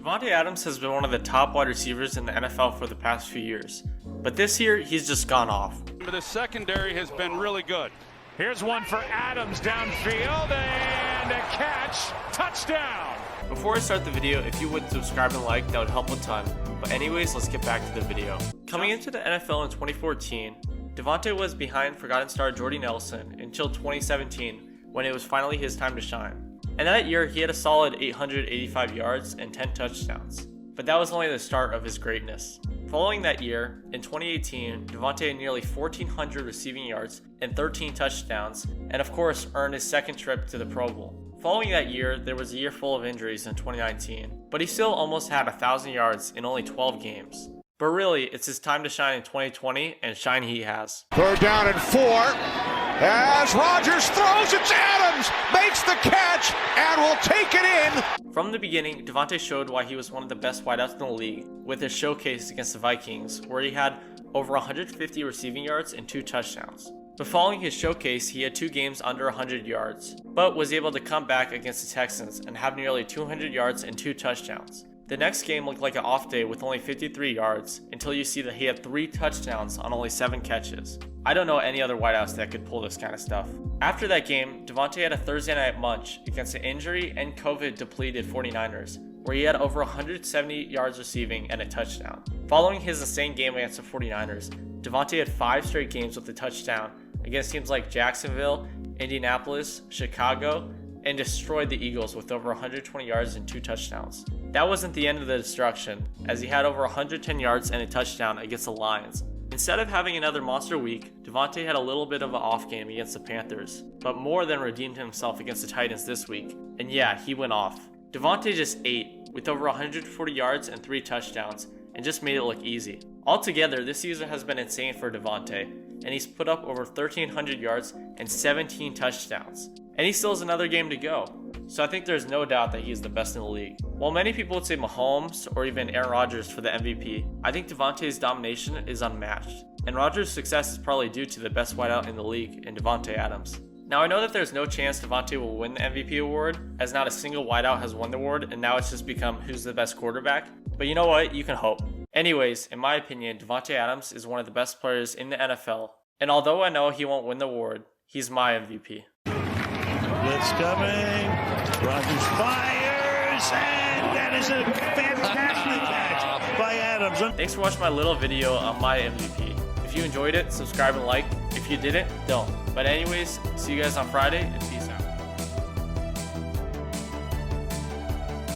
Davante Adams has been one of the top wide receivers in the NFL for the past few years, but this year he's just gone off. The secondary has been really good. Here's one for Adams downfield and a catch, touchdown. Before I start the video, if you would subscribe and like, that would help a ton. But anyways, let's get back to the video. Coming into the NFL in 2014, Davante was behind forgotten star Jordy Nelson until 2017 when it was finally his time to shine. And that year he had a solid 885 yards and 10 touchdowns. But that was only the start of his greatness. Following that year, in 2018, Davante had nearly 1,400 receiving yards and 13 touchdowns, and of course earned his second trip to the Pro Bowl. Following that year, there was a year full of injuries in 2019, but he still almost had 1,000 yards in only 12 games. But really, it's his time to shine in 2020, and shine he has. 3rd down and 4. As Rodgers throws, it's Adams, makes the catch, and will take it in. From the beginning, Davante showed why he was one of the best wideouts in the league with his showcase against the Vikings, where he had over 150 receiving yards and 2 touchdowns. But following his showcase, he had 2 games under 100 yards, but was able to come back against the Texans and have nearly 200 yards and 2 touchdowns. The next game looked like an off day with only 53 yards until you see that he had 3 touchdowns on only 7 catches. I don't know any other wideouts that could pull this kind of stuff. After that game, Davante had a Thursday night munch against the injury and COVID depleted 49ers, where he had over 170 yards receiving and a touchdown. Following his insane game against the 49ers, Davante had 5 straight games with a touchdown against teams like Jacksonville, Indianapolis, Chicago, and destroyed the Eagles with over 120 yards and 2 touchdowns. That wasn't the end of the destruction, as he had over 110 yards and a touchdown against the Lions. Instead of having another monster week, Davante had a little bit of an off game against the Panthers, but more than redeemed himself against the Titans this week. And yeah, he went off. Davante just ate, with over 140 yards and 3 touchdowns, and just made it look easy. Altogether, this season has been insane for Davante, and he's put up over 1,300 yards and 17 touchdowns. And he still has another game to go. So I think there's no doubt that he's the best in the league. While many people would say Mahomes or even Aaron Rodgers for the MVP, I think Davante's domination is unmatched. And Rodgers' success is probably due to the best wideout in the league in Davante Adams. Now I know that there's no chance Davante will win the MVP award, as not a single wideout has won the award, and now it's just become who's the best quarterback. But you know what? You can hope. Anyways, in my opinion, Davante Adams is one of the best players in the NFL. And although I know he won't win the award, he's my MVP. Blitz coming. Rodgers fires, and that is a fantastic catch by Adams. Thanks for watching my little video on my MVP. If you enjoyed it, subscribe and like. If you didn't, don't. But anyways, see you guys on Friday, and peace.